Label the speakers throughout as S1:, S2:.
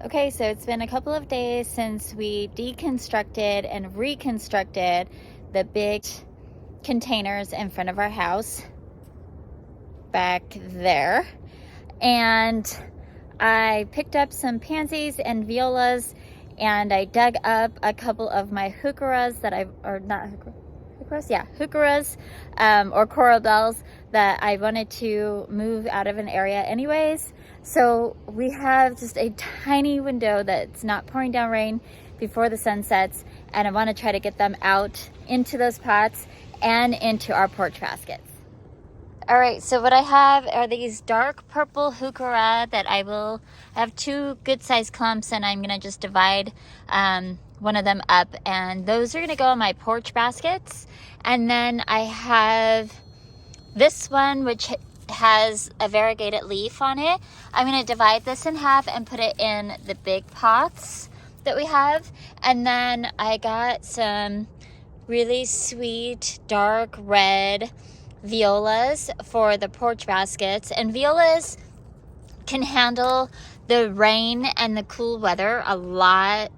S1: Okay, so it's been a couple of days since we deconstructed and reconstructed the big containers in front of our house back there. And I picked up some pansies and violas, and I dug up a couple of my heucheras that heucheras or coral bells that I wanted to move out of an area anyways. So we have just a tiny window that's not pouring down rain before the sun sets, and I want to try to get them out into those pots and into our porch baskets. All right, so what I have are these dark purple heuchera that I have two good sized clumps, and I'm gonna just divide one of them up, and those are gonna go in my porch baskets. And then I have this one, which has a variegated leaf on it. I'm gonna divide this in half and put it in the big pots that we have. And then I got some really sweet dark red violas for the porch baskets, and violas can handle the rain and the cool weather a lot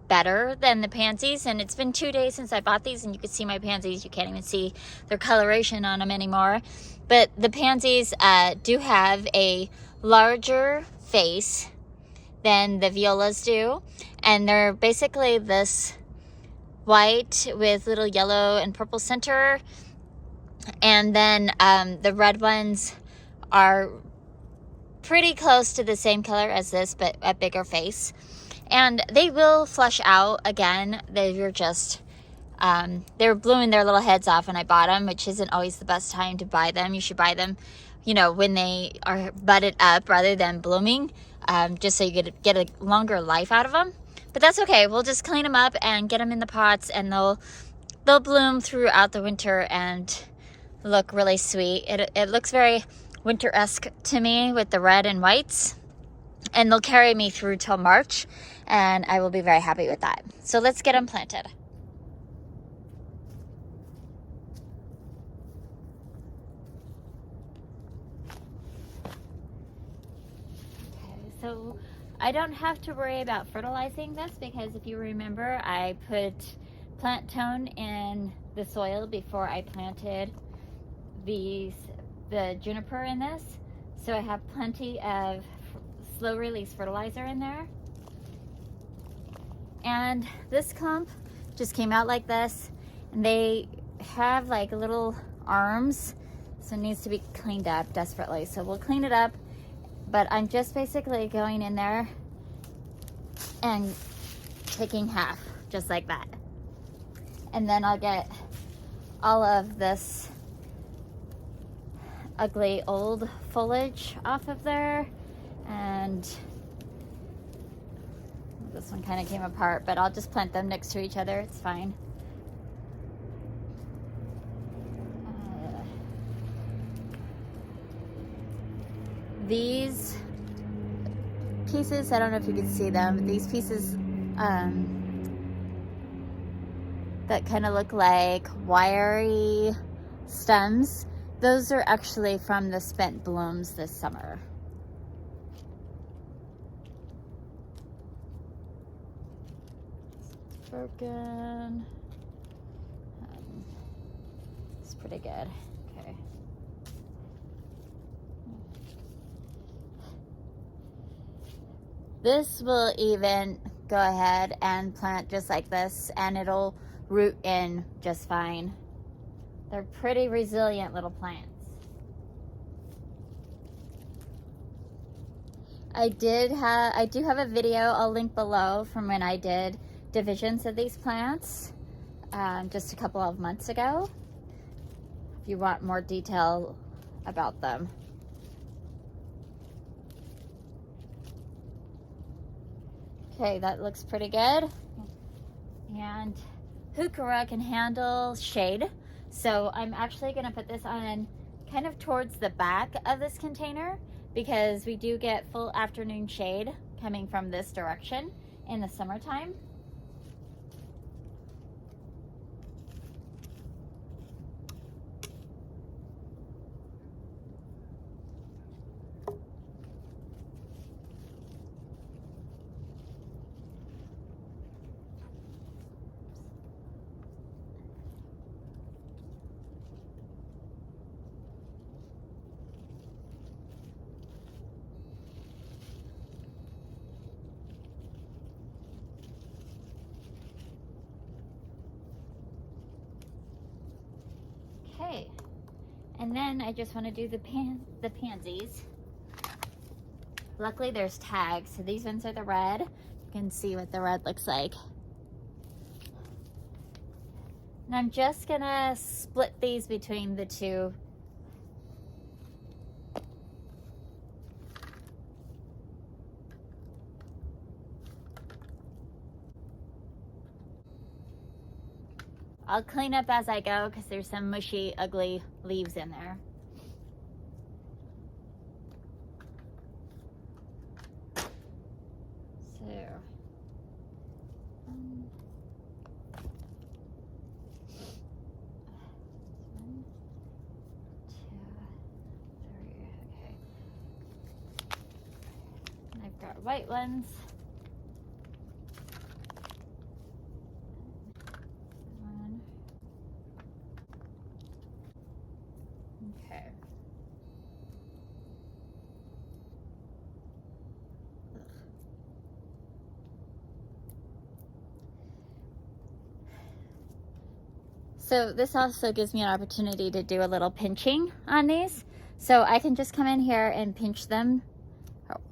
S1: better than the pansies. And it's been 2 days since I bought these, and you can see my pansies, you can't even see their coloration on them anymore. But the pansies do have a larger face than the violas do, and they're basically this white with little yellow and purple center. And then the red ones are pretty close to the same color as this, but a bigger face. And they will flush out again. They're just, they were blowing their little heads off when I bought them, which isn't always the best time to buy them. You should buy them, you know, when they are budded up rather than blooming, just so you get a longer life out of them. But that's okay. We'll just clean them up and get them in the pots, and they'll bloom throughout the winter and look really sweet. It looks very winter-esque to me with the red and whites, and they'll carry me through till March, and I will be very happy with that. So let's get them planted. Okay, so I don't have to worry about fertilizing this, because if you remember, I put plant tone in the soil before I planted the juniper in this, so I have plenty of slow release fertilizer in there. And this clump just came out like this, and they have like little arms, so it needs to be cleaned up desperately. So we'll clean it up, but I'm just basically going in there and taking half just like that, and then I'll get all of this ugly old foliage off of there. And this one kind of came apart, but I'll just plant them next to each other. It's fine. These pieces, I don't know if you can see them, but these pieces that kind of look like wiry stems, those are actually from the spent blooms this summer. It's broken. It's pretty good. Okay. This will even go ahead and plant just like this, and it'll root in just fine. They're pretty resilient little plants. I do have a video I'll link below from when I did divisions of these plants just a couple of months ago, if you want more detail about them. Okay, that looks pretty good. And heuchera can handle shade, so I'm actually going to put this on kind of towards the back of this container, because we do get full afternoon shade coming from this direction in the summertime. Okay, and then I just want to do the pansies. Luckily there's tags, so these ones are the red. You can see what the red looks like. And I'm just gonna split these between the two. I'll clean up as I go because there's some mushy, ugly leaves in there. So, 1, 2, 3, okay. And I've got white ones. Okay. So this also gives me an opportunity to do a little pinching on these. So I can just come in here and pinch them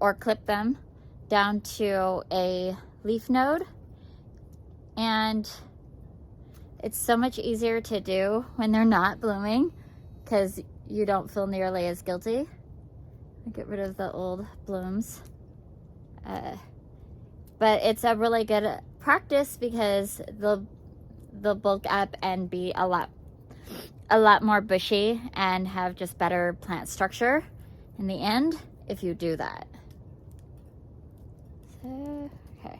S1: or clip them down to a leaf node. And it's so much easier to do when they're not blooming because you don't feel nearly as guilty. I get rid of the old blooms. But it's a really good practice because they'll bulk up and be a lot more bushy and have just better plant structure in the end if you do that. So, okay.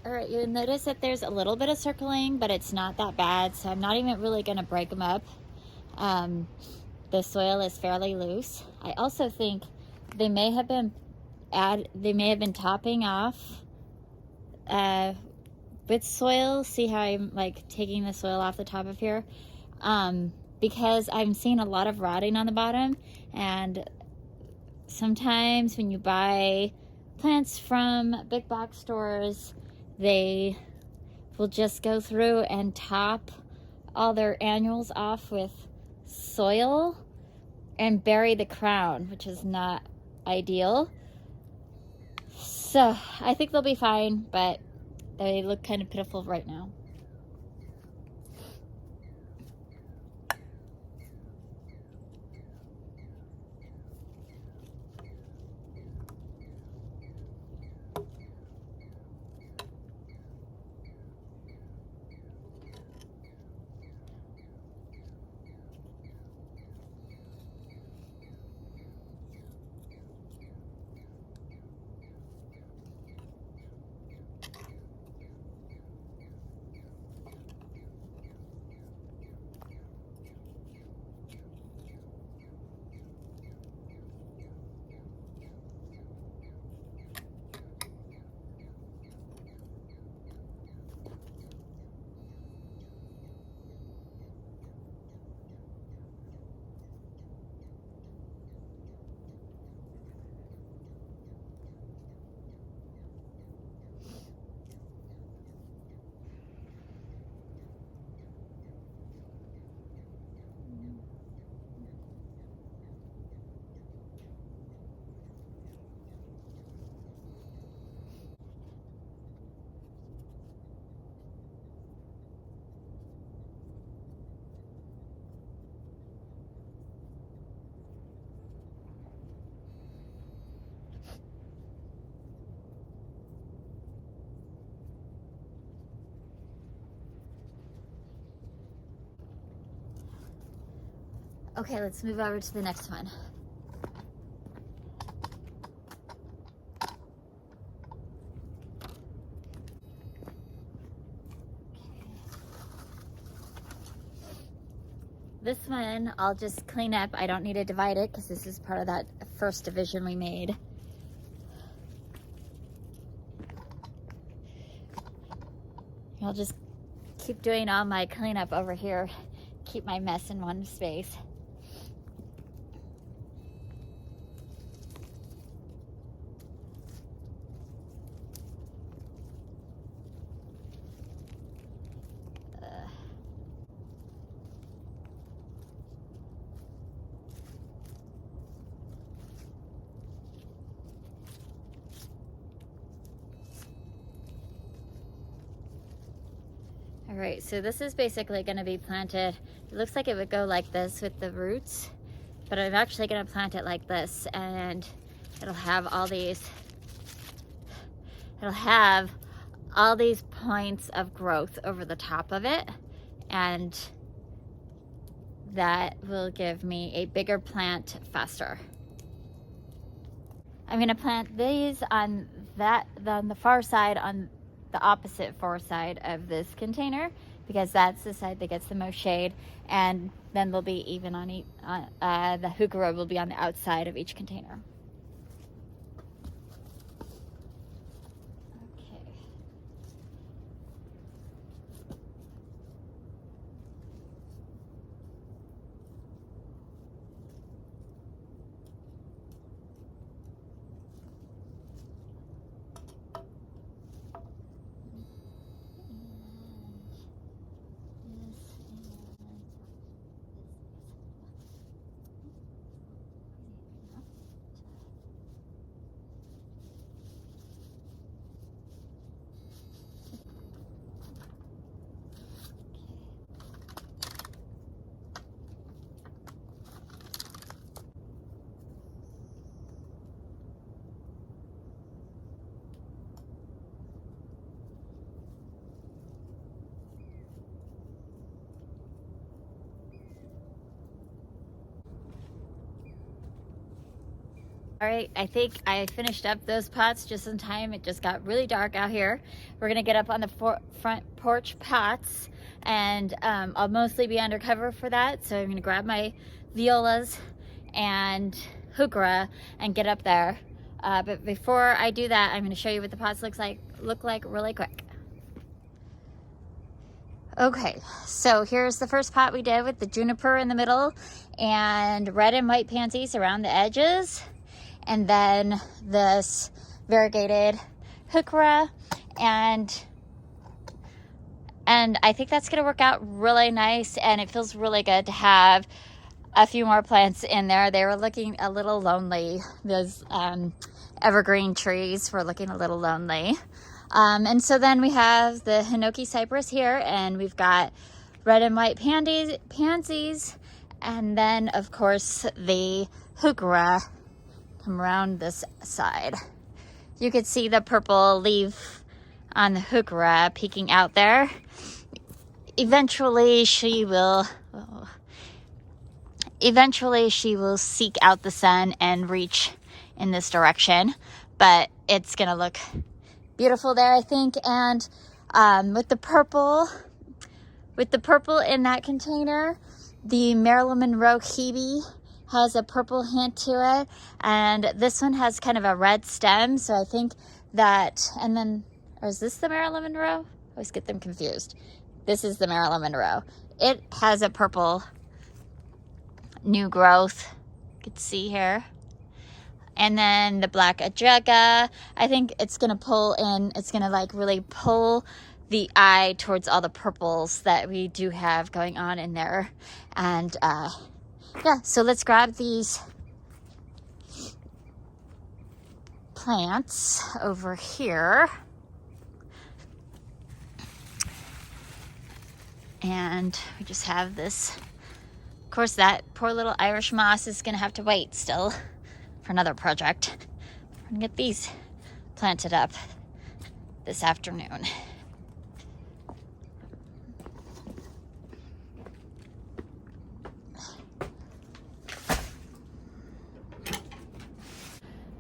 S1: All right, you'll notice that there's a little bit of circling, but it's not that bad, so I'm not even really going to break them up. The soil is fairly loose. I also think they may have been topping off with soil. See how I'm like taking the soil off the top of here? Because I'm seeing a lot of rotting on the bottom, and sometimes when you buy plants from big box stores, they will just go through and top all their annuals off with soil and bury the crown, which is not ideal. So I think they'll be fine, but they look kind of pitiful right now. Okay, let's move over to the next one. This one I'll just clean up. I don't need to divide it because this is part of that first division we made. I'll just keep doing all my cleanup over here, keep my mess in one space. All right, so this is basically going to be planted. It looks like it would go like this with the roots, but I'm actually going to plant it like this, and it'll have all these points of growth over the top of it, and that will give me a bigger plant faster. I'm going to plant these on the far side, on the opposite far side of this container, because that's the side that gets the most shade, and then they'll be even on the heuchera will be on the outside of each container. Okay. All right, I think I finished up those pots just in time. It just got really dark out here. We're gonna get up on the front porch pots, and I'll mostly be undercover for that. So I'm gonna grab my violas and heuchera and get up there. But before I do that, I'm gonna show you what the pots look like really quick. Okay, so here's the first pot we did with the juniper in the middle and red and white pansies around the edges. And then this variegated heuchera, and I think that's gonna work out really nice, and it feels really good to have a few more plants in there. They were looking a little lonely. Those evergreen trees were looking a little lonely. And so then we have the hinoki cypress here, and we've got red and white pansies, and then of course the heuchera come around this side. You could see the purple leaf on the heuchera peeking out there. Eventually she will seek out the sun and reach in this direction, but it's gonna look beautiful there, I think. And with the purple in that container, the Marilyn Monroe Hebe has a purple hint to it, and this one has kind of a red stem, so I think that, and then, or is this the Marilyn Monroe? I always get them confused. This is the Marilyn Monroe. It has a purple new growth, you can see here. And then the black ajaga, I think it's gonna pull in, it's gonna like really pull the eye towards all the purples that we do have going on in there. And yeah, so let's grab these plants over here. And we just have this. Of course, that poor little Irish moss is gonna have to wait still for another project. I'm gonna get these planted up this afternoon.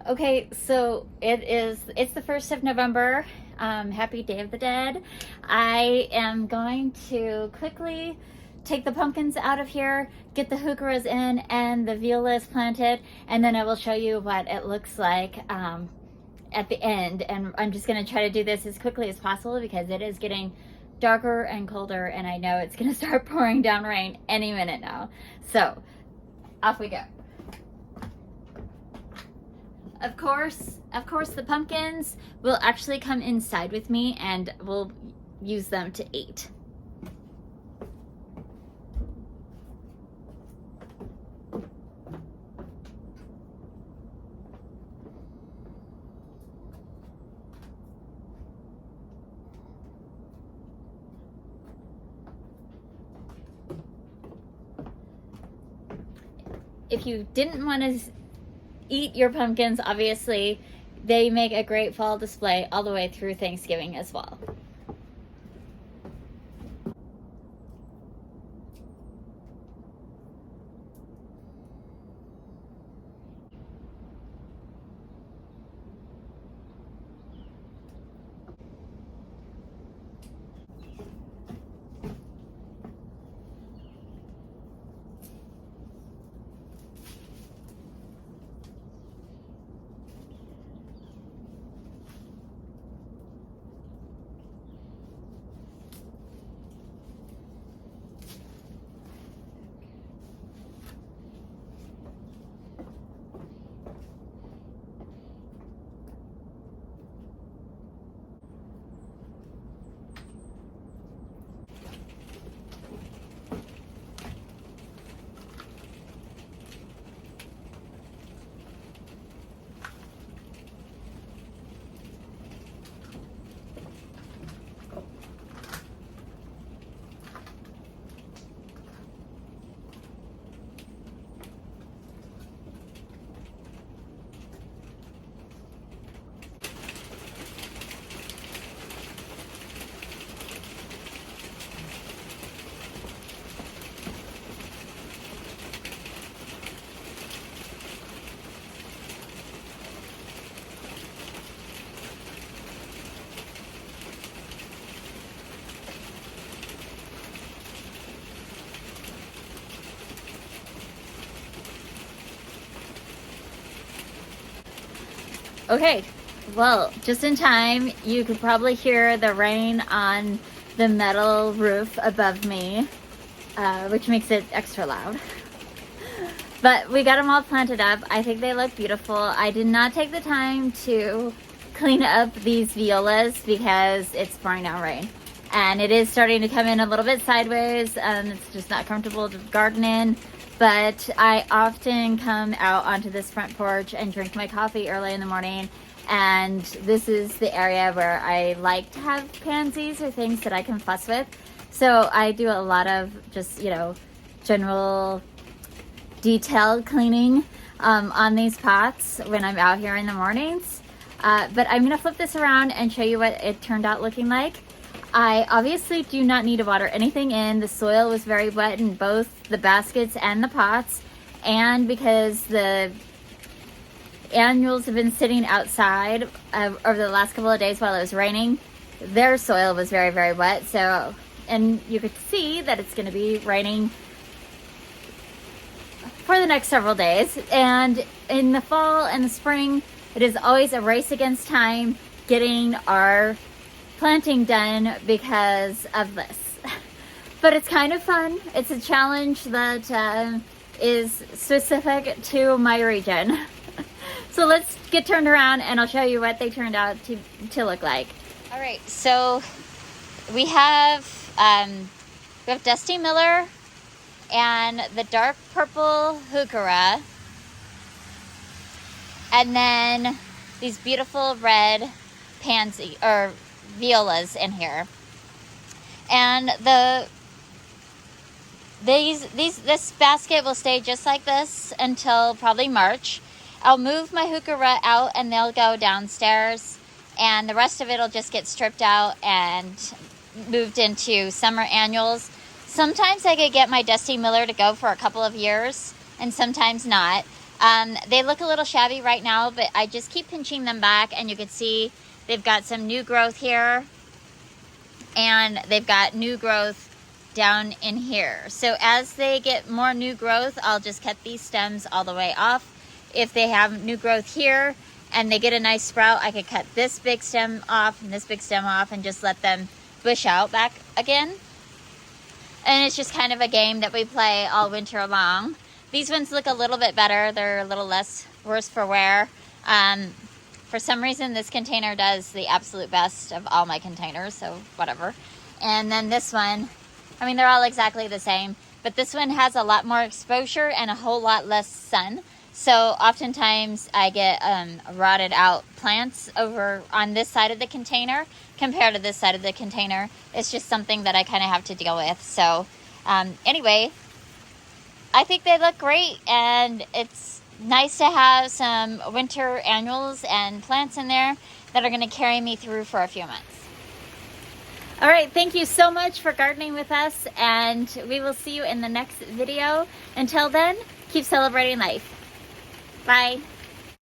S1: Okay, so it's the 1st of November. Happy Day of the Dead. I am going to quickly take the pumpkins out of here, get the heucheras in and the violas planted, and then I will show you what it looks like at the end. And I'm just going to try to do this as quickly as possible because it is getting darker and colder, and I know it's going to start pouring down rain any minute now. So off we go. Of course, the pumpkins will actually come inside with me and we'll use them to eat. If you didn't want to eat your pumpkins, obviously they make a great fall display all the way through Thanksgiving as well. Okay, well, just in time. You could probably hear the rain on the metal roof above me, which makes it extra loud. But we got them all planted up. I think they look beautiful. I did not take the time to clean up these violas because it's pouring down rain. And it is starting to come in a little bit sideways, and it's just not comfortable to garden in. But I often come out onto this front porch and drink my coffee early in the morning. And this is the area where I like to have pansies or things that I can fuss with. So I do a lot of just, general detailed cleaning on these pots when I'm out here in the mornings. But I'm gonna flip this around and show you what it turned out looking like. I obviously do not need to water anything in. The soil was very wet in both the baskets and the pots, and because the annuals have been sitting outside over the last couple of days while it was raining, their soil was very, very wet. So, and you could see that it's going to be raining for the next several days. And in the fall and the spring, it is always a race against time getting our planting done because of this. But it's kind of fun. It's a challenge that is specific to my region. So let's get turned around and I'll show you what they turned out to look like. All right, so we have Dusty Miller and the dark purple heuchera, and then these beautiful red pansy or violas in here. And this basket will stay just like this until probably March. I'll move my heuchera out and they'll go downstairs, and the rest of it will just get stripped out and moved into summer annuals. Sometimes I could get my Dusty Miller to go for a couple of years and sometimes not. They look a little shabby right now, but I just keep pinching them back, and you can see they've got some new growth here, and they've got new growth down in here. So as they get more new growth, I'll just cut these stems all the way off. If they have new growth here and they get a nice sprout, I could cut this big stem off and this big stem off and just let them bush out back again. And it's just kind of a game that we play all winter long. These ones look a little bit better. They're a little less worse for wear. For some reason, this container does the absolute best of all my containers, so whatever. And then this one, I mean, they're all exactly the same, but this one has a lot more exposure and a whole lot less sun. So oftentimes I get rotted out plants over on this side of the container compared to this side of the container. It's just something that I kind of have to deal with. So anyway, I think they look great, and it's nice to have some winter annuals and plants in there that are going to carry me through for a few months. All right, thank you so much for gardening with us, and we will see you in the next video. Until then, keep celebrating life. Bye.